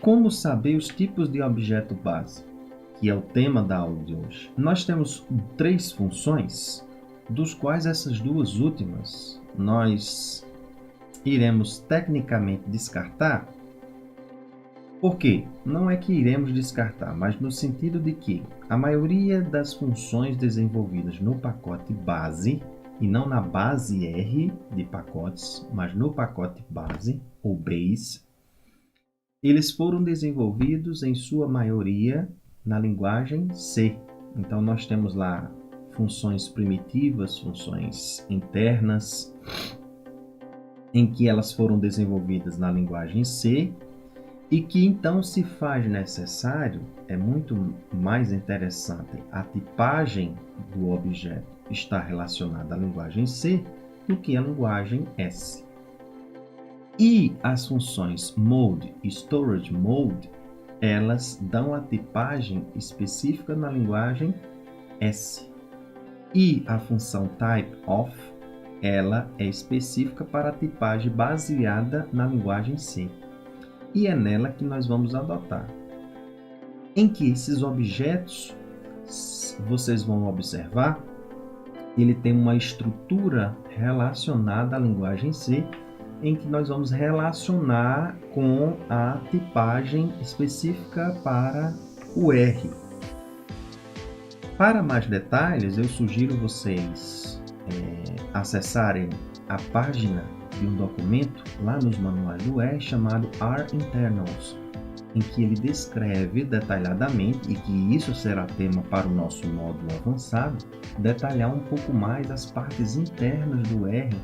Como saber os tipos de objeto base, que é o tema da aula de hoje? Nós temos 3 funções, dos quais essas duas últimas nós iremos tecnicamente descartar. Por quê? Não é que iremos descartar, mas no sentido de que a maioria das funções desenvolvidas no pacote base, e não na base R de pacotes, mas no pacote base, ou base, eles foram desenvolvidos em sua maioria na linguagem C. Então nós temos lá funções primitivas, funções internas, em que elas foram desenvolvidas na linguagem C, e que então se faz necessário, é muito mais interessante a tipagem do objeto estar relacionada à linguagem C do que à linguagem S. E as funções mode e storage mode, elas dão a tipagem específica na linguagem S. E a função typeof, ela é específica para a tipagem baseada na linguagem C. E é nela que nós vamos adotar. Em que esses objetos, vocês vão observar, ele tem uma estrutura relacionada à linguagem C, em que nós vamos relacionar com a tipagem específica para o R. Para mais detalhes, eu sugiro vocês acessarem a página de um documento lá nos manuais do R chamado R Internals, em que ele descreve detalhadamente, e que isso será tema para o nosso módulo avançado, detalhar um pouco mais as partes internas do R,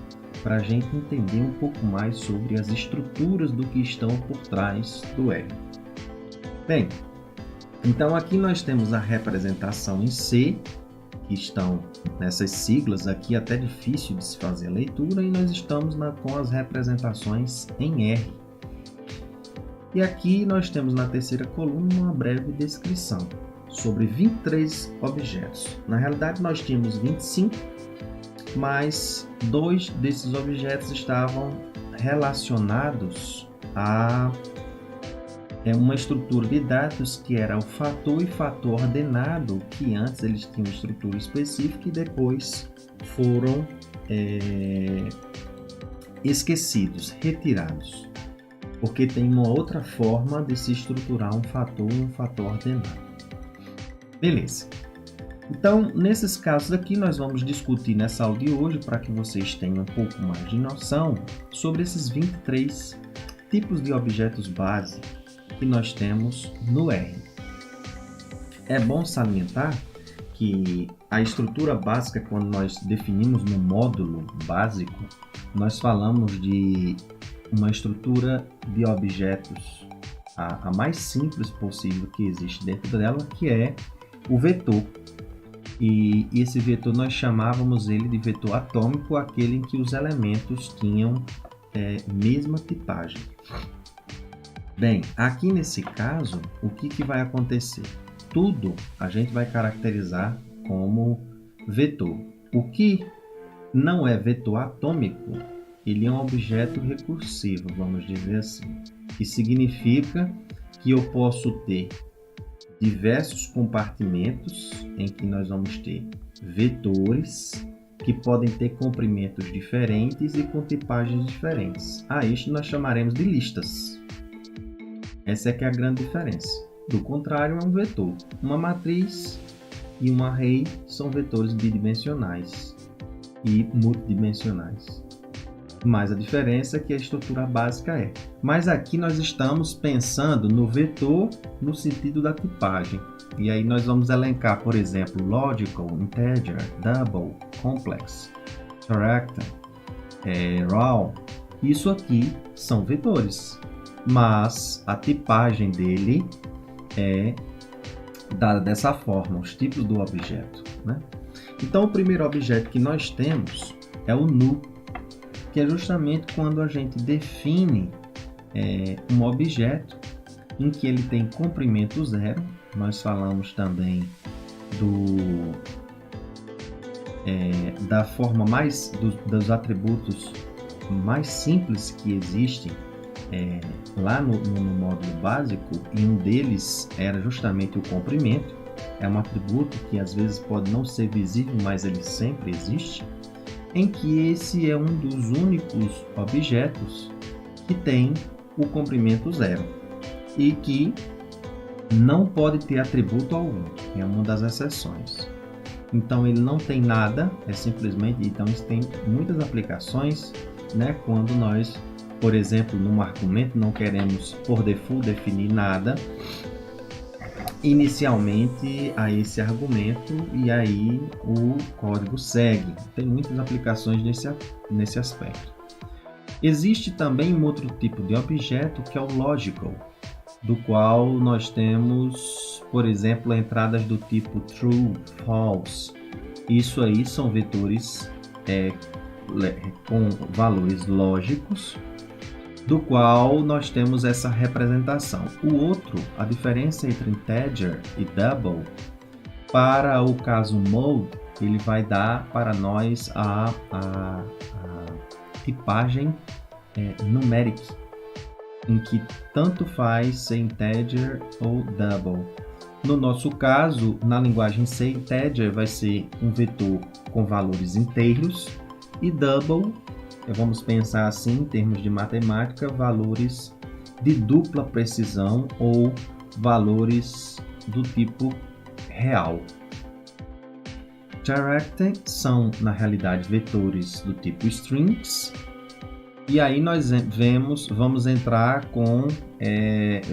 para a gente entender um pouco mais sobre as estruturas do que estão por trás do R. Bem, então aqui nós temos a representação em C, que estão nessas siglas aqui, até difícil de se fazer a leitura, e nós estamos com as representações em R. E aqui nós temos na terceira coluna uma breve descrição sobre 23 objetos. Na realidade nós tínhamos 25, mas 2 desses objetos estavam relacionados a uma estrutura de dados que era o fator e fator ordenado, que antes eles tinham estrutura específica e depois foram esquecidos, retirados, porque tem uma outra forma de se estruturar um fator ordenado. Beleza. Então, nesses casos aqui, nós vamos discutir nessa aula de hoje, para que vocês tenham um pouco mais de noção, sobre esses 23 tipos de objetos base que nós temos no R. É bom salientar que a estrutura básica, quando nós definimos no módulo básico, nós falamos de uma estrutura de objetos, a mais simples possível que existe dentro dela, que é o vetor. E esse vetor nós chamávamos ele de vetor atômico, aquele em que os elementos tinham mesma tipagem. Bem, aqui nesse caso, o que vai acontecer? Tudo a gente vai caracterizar como vetor. O que não é vetor atômico, ele é um objeto recursivo, vamos dizer assim, que significa que eu posso ter diversos compartimentos em que nós vamos ter vetores que podem ter comprimentos diferentes e com tipagens diferentes. A isto nós chamaremos de listas. Essa é que é a grande diferença. Do contrário, é um vetor. Uma matriz e um array são vetores bidimensionais e multidimensionais. Mas a diferença é que a estrutura básica é. Mas aqui nós estamos pensando no vetor no sentido da tipagem. E aí nós vamos elencar, por exemplo, logical, integer, double, complex, character, raw. Isso aqui são vetores, mas a tipagem dele é dada dessa forma, os tipos do objeto, né? Então o primeiro objeto que nós temos é o nu, que é justamente quando a gente define um objeto em que ele tem comprimento zero. Nós falamos também da forma dos atributos mais simples que existem lá no módulo básico, e um deles era justamente o comprimento. É um atributo que às vezes pode não ser visível, mas ele sempre existe, em que esse é um dos únicos objetos que tem o comprimento 0 e que não pode ter atributo algum, é uma das exceções. Então ele não tem nada, é simplesmente, então isso tem muitas aplicações, né? Quando nós, por exemplo, num argumento não queremos por default definir nada inicialmente a esse argumento, e aí o código segue. Tem muitas aplicações nesse aspecto. Existe também um outro tipo de objeto que é o logical, do qual nós temos, por exemplo, entradas do tipo true, false. Isso aí são vetores com valores lógicos, do qual nós temos essa representação. O outro, a diferença entre integer e double, para o caso mode, ele vai dar para nós a tipagem numeric, em que tanto faz ser integer ou double. No nosso caso, na linguagem C, integer vai ser um vetor com valores inteiros, e double, vamos pensar assim em termos de matemática, valores de dupla precisão ou valores do tipo real. Direct são, na realidade, vetores do tipo strings, e aí nós vamos entrar com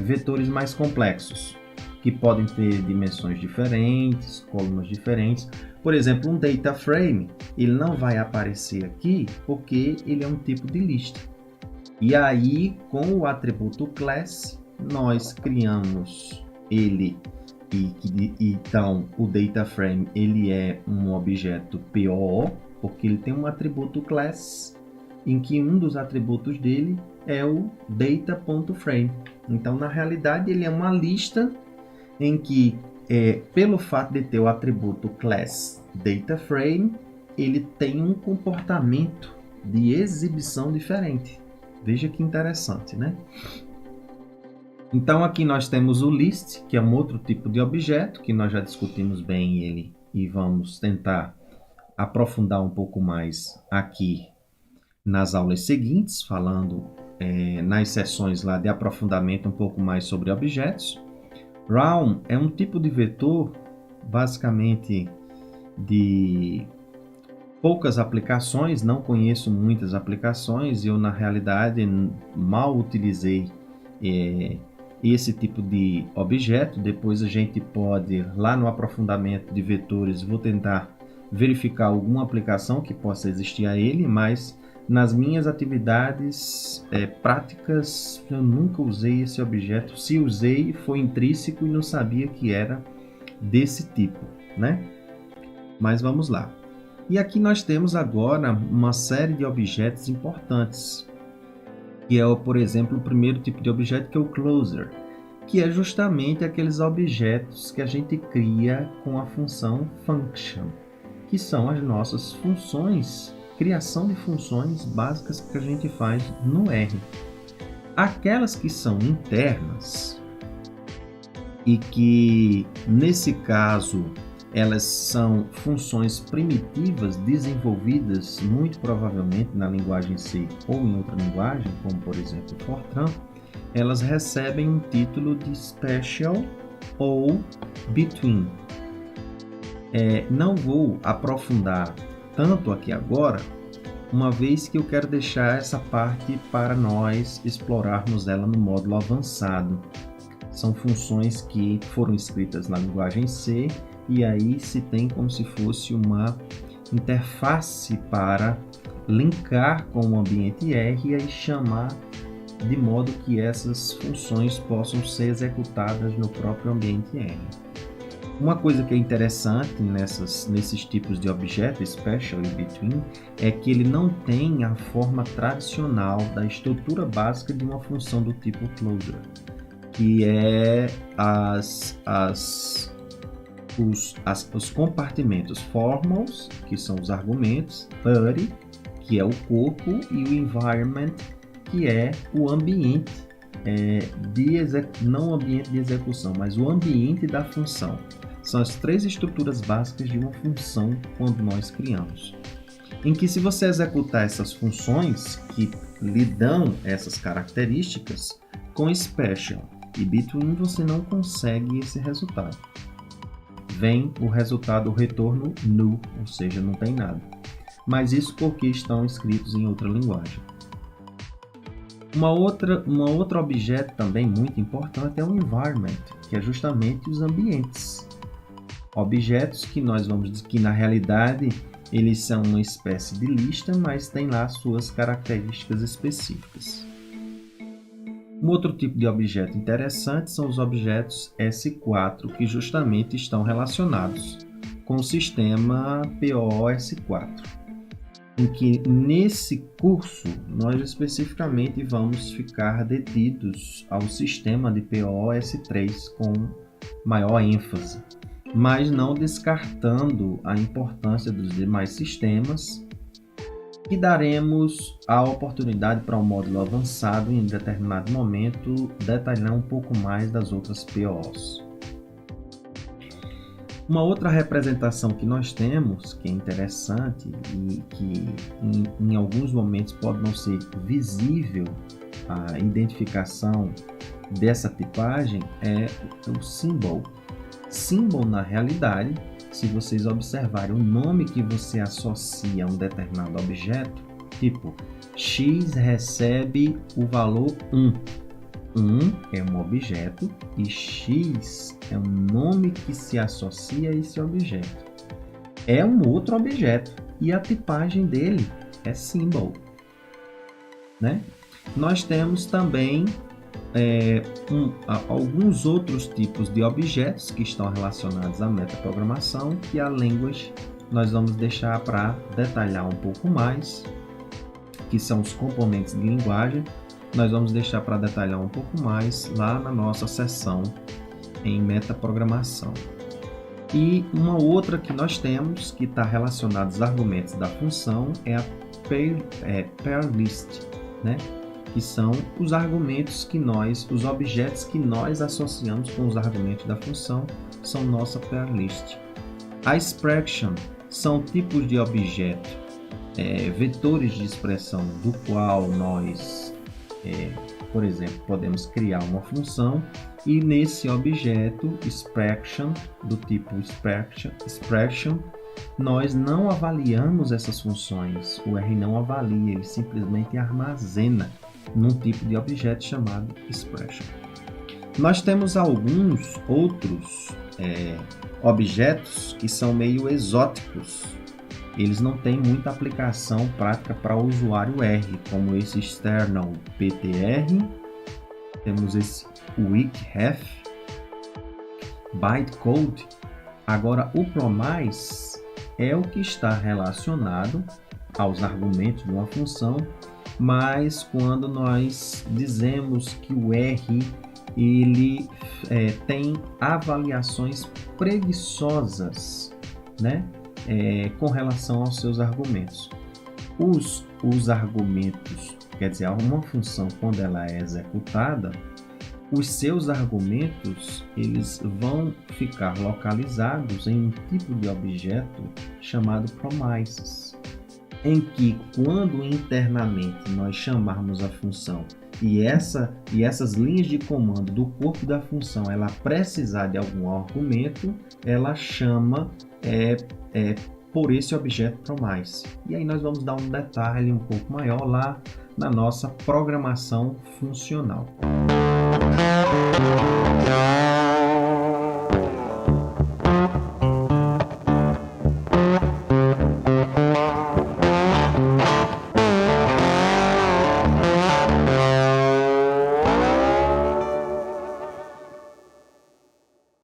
vetores mais complexos, que podem ter dimensões diferentes, colunas diferentes. Por exemplo, um data frame, ele não vai aparecer aqui porque ele é um tipo de lista. E aí, com o atributo class, nós criamos ele, então o data frame ele é um objeto POO, porque ele tem um atributo class, em que um dos atributos dele é o data.frame. Então, na realidade, ele é uma lista em que, pelo fato de ter o atributo class dataFrame, ele tem um comportamento de exibição diferente. Veja que interessante, né? Então, aqui nós temos o list, que é um outro tipo de objeto, que nós já discutimos bem ele e vamos tentar aprofundar um pouco mais aqui nas aulas seguintes, falando nas sessões lá de aprofundamento um pouco mais sobre objetos. Round é um tipo de vetor, basicamente de poucas aplicações, não conheço muitas aplicações, eu na realidade mal utilizei esse tipo de objeto. Depois a gente pode, lá no aprofundamento de vetores, vou tentar verificar alguma aplicação que possa existir a ele, mas nas minhas atividades práticas eu nunca usei esse objeto. Se usei, foi intrínseco e não sabia que era desse tipo, né? Mas vamos lá. E aqui nós temos agora uma série de objetos importantes, que é, por exemplo, o primeiro tipo de objeto, que é o closer, que é justamente aqueles objetos que a gente cria com a função function, que são as nossas funções, criação de funções básicas que a gente faz no R. Aquelas que são internas e que, nesse caso, elas são funções primitivas desenvolvidas muito provavelmente na linguagem C ou em outra linguagem, como por exemplo Fortran, elas recebem um título de Special ou Between. Não vou aprofundar tanto aqui agora, uma vez que eu quero deixar essa parte para nós explorarmos ela no módulo avançado. São funções que foram escritas na linguagem C e aí se tem como se fosse uma interface para linkar com o ambiente R e aí chamar de modo que essas funções possam ser executadas no próprio ambiente R. Uma coisa que é interessante nesses tipos de objeto, Special e Between, é que ele não tem a forma tradicional da estrutura básica de uma função do tipo closure, que é os compartimentos formals, que são os argumentos, body, que é o corpo, e o environment, que é o ambiente, não o ambiente de execução, mas o ambiente da função. São as 3 estruturas básicas de uma função quando nós criamos. Em que, se você executar essas funções que lhe dão essas características, com special e between você não consegue esse resultado. Vem o resultado, o retorno null, ou seja, não tem nada. Mas isso porque estão escritos em outra linguagem. Uma outra objeto também muito importante é o environment, que é justamente os ambientes. Objetos que nós vamos dizer que na realidade eles são uma espécie de lista, mas tem lá suas características específicas. Um outro tipo de objeto interessante são os objetos S4, que justamente estão relacionados com o sistema POS4. Em que nesse curso nós especificamente vamos ficar detidos ao sistema de POS3 com maior ênfase, mas não descartando a importância dos demais sistemas, e daremos a oportunidade para um módulo avançado em determinado momento detalhar um pouco mais das outras POs. Uma outra representação que nós temos, que é interessante e que em alguns momentos pode não ser visível a identificação dessa tipagem, é o symbol. Symbol, na realidade, se vocês observarem o nome que você associa a um determinado objeto, tipo x recebe o valor 1. 1 é um objeto e x é um nome que se associa a esse objeto. É um outro objeto e a tipagem dele é symbol, né? Nós temos também alguns outros tipos de objetos que estão relacionados à metaprogramação, que a language nós vamos deixar para detalhar um pouco mais, que são os componentes de linguagem. Nós vamos deixar para detalhar um pouco mais lá na nossa seção em metaprogramação. E uma outra que nós temos, que está relacionada aos argumentos da função, é a pair list, né? Que são os argumentos os objetos que nós associamos com os argumentos da função, são nossa pair list. A expression são tipos de objeto, vetores de expressão do qual nós, por exemplo, podemos criar uma função e nesse objeto expression, do tipo expression, nós não avaliamos essas funções. O R não avalia, ele simplesmente armazena num tipo de objeto chamado expression. Nós temos alguns outros objetos que são meio exóticos. Eles não têm muita aplicação prática para o usuário R, como esse external ptr, temos esse weakref, bytecode. Agora, o promise é o que está relacionado aos argumentos de uma função, mas quando nós dizemos que o R ele tem avaliações preguiçosas, né? Com relação aos seus argumentos. Os argumentos, quer dizer, uma função quando ela é executada, os seus argumentos eles vão ficar localizados em um tipo de objeto chamado promises, em que quando internamente nós chamarmos a função e essas linhas de comando do corpo da função ela precisar de algum argumento, ela chama por esse objeto promise. E aí nós vamos dar um detalhe um pouco maior lá na nossa programação funcional.